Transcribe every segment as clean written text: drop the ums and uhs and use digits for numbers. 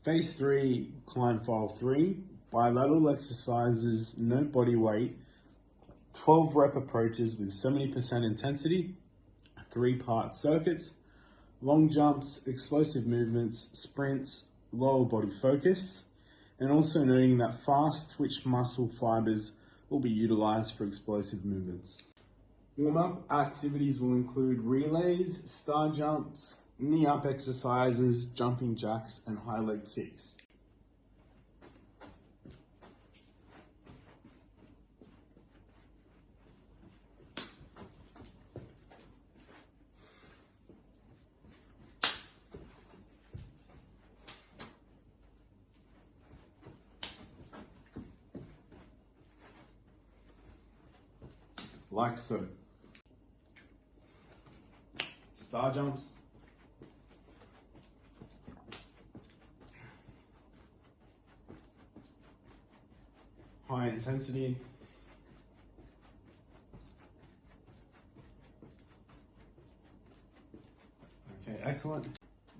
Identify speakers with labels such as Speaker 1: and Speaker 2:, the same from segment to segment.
Speaker 1: Phase 3, Climb File 3, bilateral exercises, no body weight, 12 rep approaches with 70% intensity, 3-part circuits, long jumps, explosive movements, sprints, lower body focus, and also noting that fast twitch muscle fibers will be utilized for explosive movements. Warm-up activities will include relays, star jumps, knee-up exercises, jumping jacks, and high leg kicks. Like so. Star jumps. High intensity. Okay, excellent.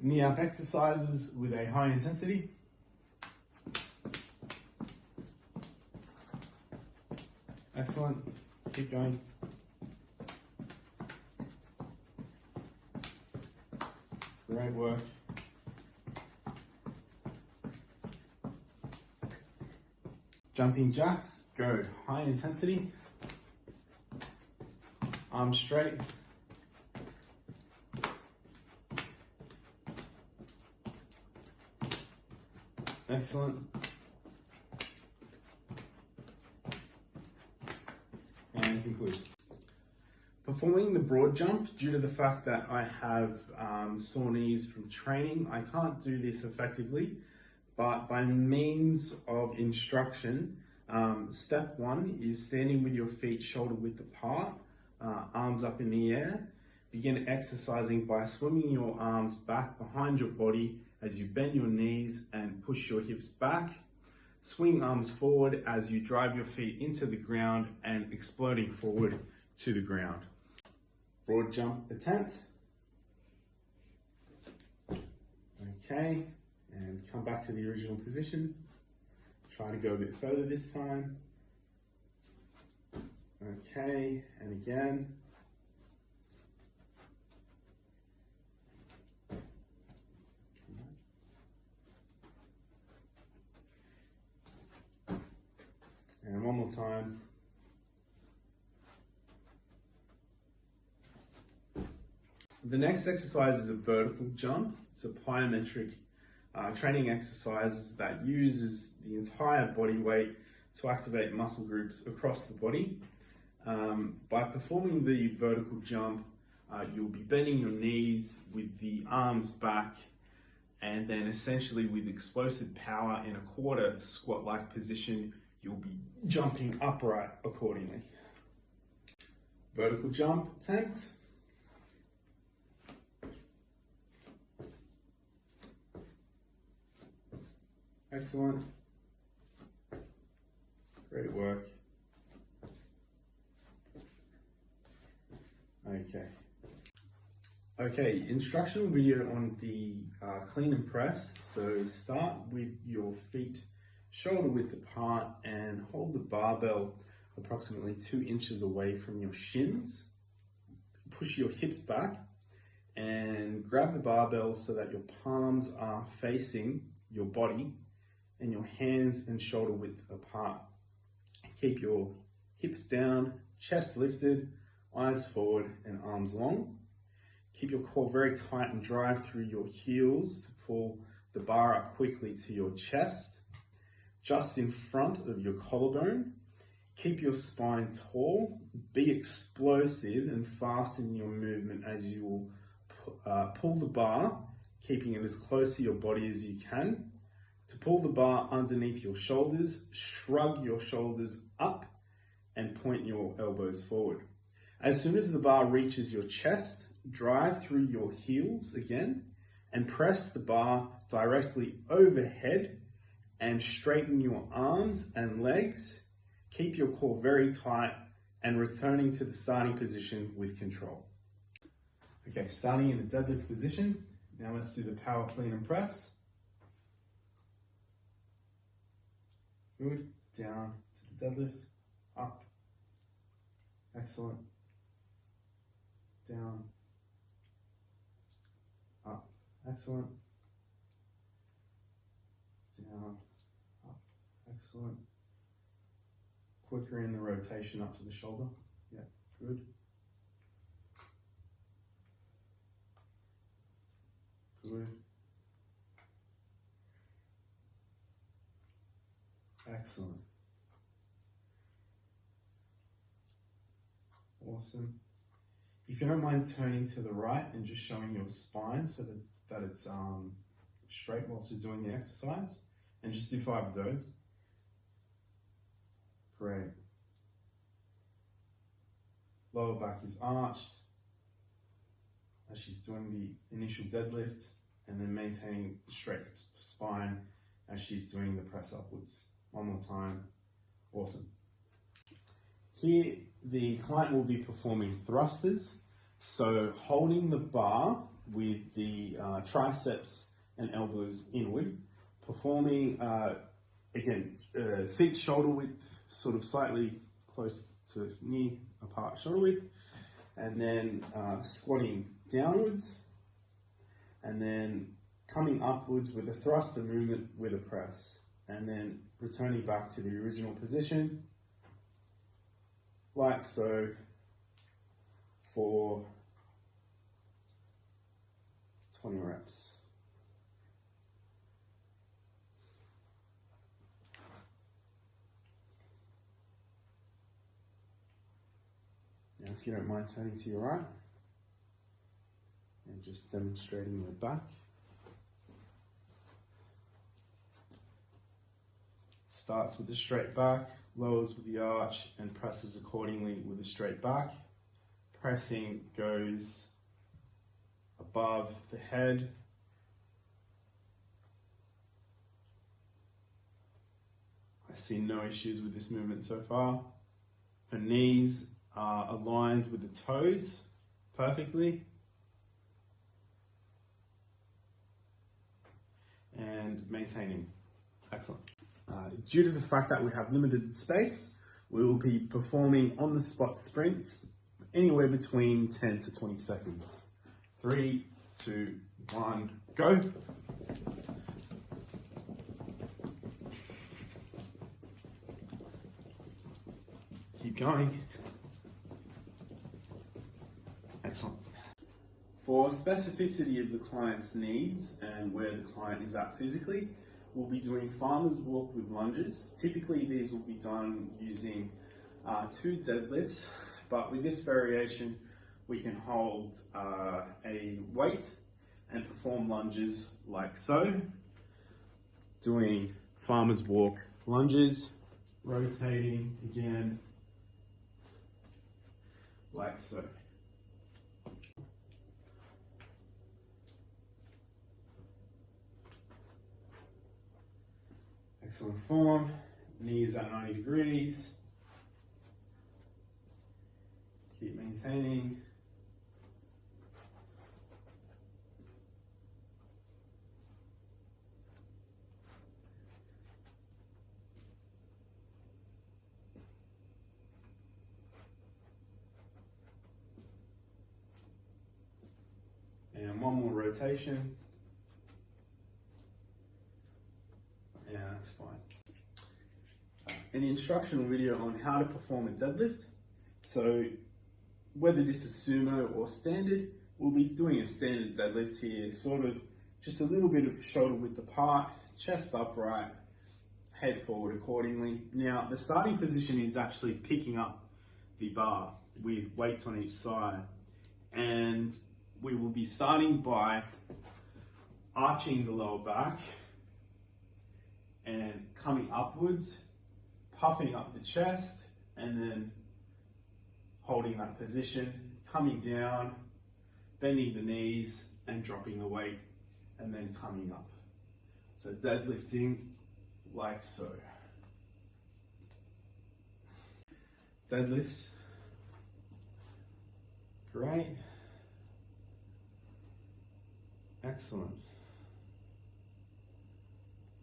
Speaker 1: Knee-up exercises with a high intensity. Excellent. Keep going. Great work. Jumping jacks, go high intensity, arms straight. Excellent. And conclude. Performing the broad jump, due to the fact that I have sore knees from training, I can't do this effectively, but by means of instruction, step 1 is standing with your feet shoulder width apart, arms up in the air. Begin exercising by swinging your arms back behind your body as you bend your knees and push your hips back. Swing arms forward as you drive your feet into the ground and exploding forward to the ground. Broad jump attempt. Okay, and come back to the original position. Try to go a bit further this time. Okay, and again. And one more time. The next exercise is a vertical jump. It's a plyometric training exercise that uses the entire body weight to activate muscle groups across the body. By performing the vertical jump, you'll be bending your knees with the arms back, and then essentially with explosive power in a quarter squat-like position, you'll be jumping upright accordingly. Vertical jump attempt. Excellent. Great work. Okay, instructional video on the clean and press. So start with your feet shoulder width apart and hold the barbell approximately 2 inches away from your shins. Push your hips back and grab the barbell so that your palms are facing your body and your hands and shoulder width apart. Keep your hips down, chest lifted, eyes forward and arms long. Keep your core very tight and drive through your heels to pull the bar up quickly to your chest, just in front of your collarbone. Keep your spine tall, be explosive and fast in your movement as you will pull the bar, keeping it as close to your body as you can. To pull the bar underneath your shoulders, shrug your shoulders up and point your elbows forward. As soon as the bar reaches your chest, drive through your heels again and press the bar directly overhead and straighten your arms and legs. Keep your core very tight and returning to the starting position with control. Okay, starting in the deadlift position. Now let's do the power clean and press. Good. Down to the deadlift. Up. Excellent. Down. Up. Excellent. Down. Up. Excellent. Quicker in the rotation up to the shoulder. Yeah, good. Good. Excellent. Awesome. If you don't mind turning to the right and just showing your spine so that it's straight whilst you're doing the exercise, and just do 5 of those. Great. Lower back is arched as she's doing the initial deadlift, and then maintaining straight spine as she's doing the press upwards. One more time. Awesome. Here, the client will be performing thrusters. So holding the bar with the triceps and elbows inward, performing, again, feet shoulder width, sort of slightly close to near apart shoulder width, and then squatting downwards, and then coming upwards with a thruster movement with a press, and then returning back to the original position, like so, for 20 reps. Now, if you don't mind turning to your right, and just demonstrating your back. Starts with the straight back, lowers with the arch, and presses accordingly with the straight back. Pressing goes above the head. I see no issues with this movement so far. Her knees are aligned with the toes perfectly. And maintaining. Excellent. Due to the fact that we have limited space, we will be performing on the spot sprints anywhere between 10 to 20 seconds. 3, 2, 1, go. Keep going. Excellent. For specificity of the client's needs and where the client is at physically, we'll be doing farmer's walk with lunges. Typically, these will be done using 2 deadlifts, but with this variation, we can hold a weight and perform lunges like so. Doing farmer's walk lunges, rotating again, like so. Excellent form, knees at 90 degrees. Keep maintaining. And one more rotation. Yeah, that's fine. An instructional video on how to perform a deadlift. So whether this is sumo or standard, we'll be doing a standard deadlift here, sort of just a little bit of shoulder width apart, chest upright, head forward accordingly. Now, the starting position is actually picking up the bar with weights on each side. And we will be starting by arching the lower back and coming upwards, puffing up the chest, and then holding that position, coming down, bending the knees and dropping the weight, and then coming up. So deadlifting like so. Deadlifts. Great. Excellent.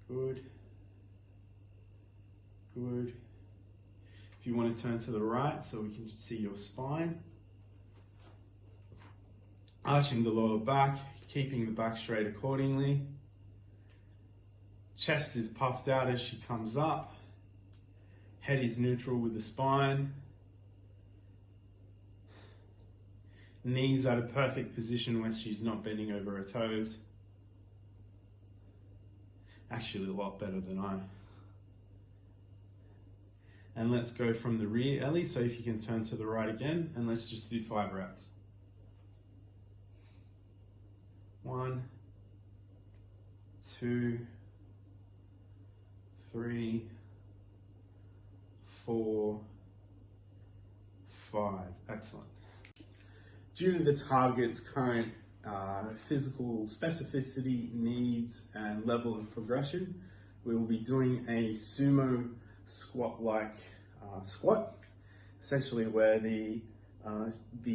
Speaker 1: Good. Good. If you want to turn to the right so we can see your spine. Arching the lower back, keeping the back straight accordingly. Chest is puffed out as she comes up. Head is neutral with the spine. Knees at a perfect position where she's not bending over her toes. Actually, a lot better than I. And let's go from the rear, Ellie. So if you can turn to the right again, and let's just do 5 reps. 1, 2, 3, 4, 5. Excellent. Due to the target's current physical specificity, needs, and level of progression, we will be doing a sumo squat-like squat, essentially where the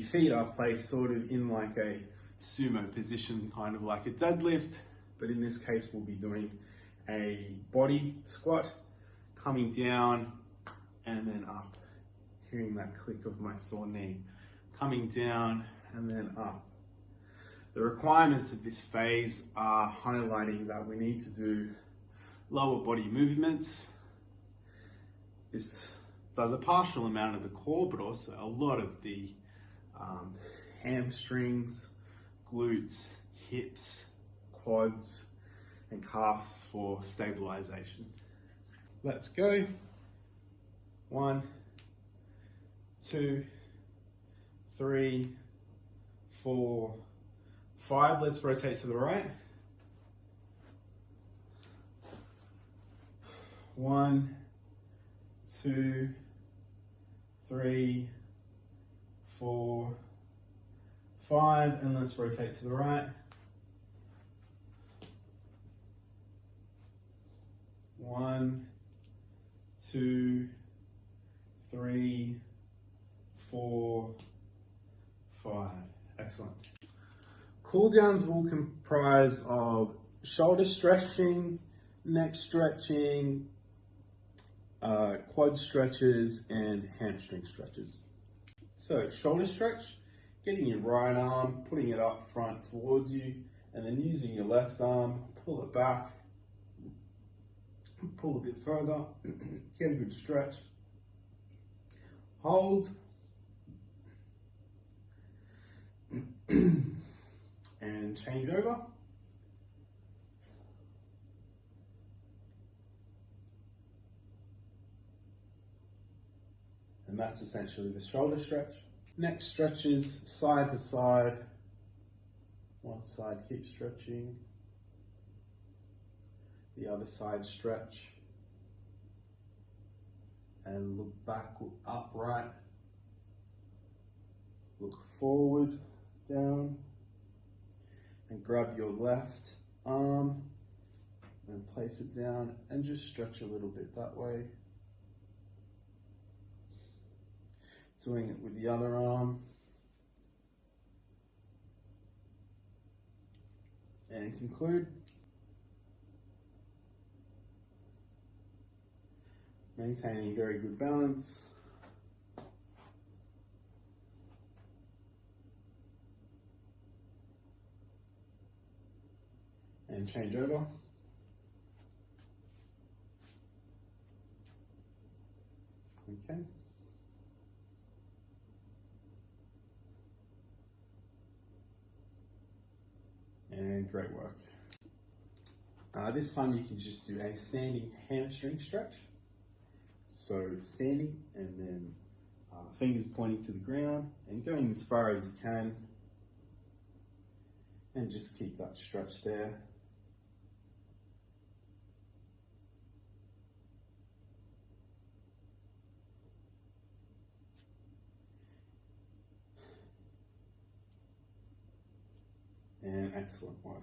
Speaker 1: feet are placed sort of in like a sumo position, kind of like a deadlift, but in this case we'll be doing a body squat, coming down and then up, hearing that click of my sore knee, coming down and then up. The requirements of this phase are highlighting that we need to do lower body movements. This does a partial amount of the core, but also a lot of the hamstrings, glutes, hips, quads, and calves for stabilization. Let's go. 1, 2, 3, 4, 5. Let's rotate to the right. 1, 2, 3, 4, 5, and let's rotate to the right. 1, 2, 3, 4, 5. Excellent. Cool downs will comprise of shoulder stretching, neck stretching, quad stretches, and hamstring stretches. So shoulder stretch, getting your right arm, putting it up front towards you, and then using your left arm, pull it back, pull a bit further, get a good stretch, hold, and change over. And that's essentially the shoulder stretch. Neck stretches side to side. One side keeps stretching. The other side stretch. And look back, upright. Look forward, down. And grab your left arm and place it down and just stretch a little bit that way. Doing it with the other arm. And conclude. Maintaining very good balance. And change over. Okay. And great work. This time you can just do a standing hamstring stretch. So standing and then fingers pointing to the ground and going as far as you can. And just keep that stretch there. And excellent work.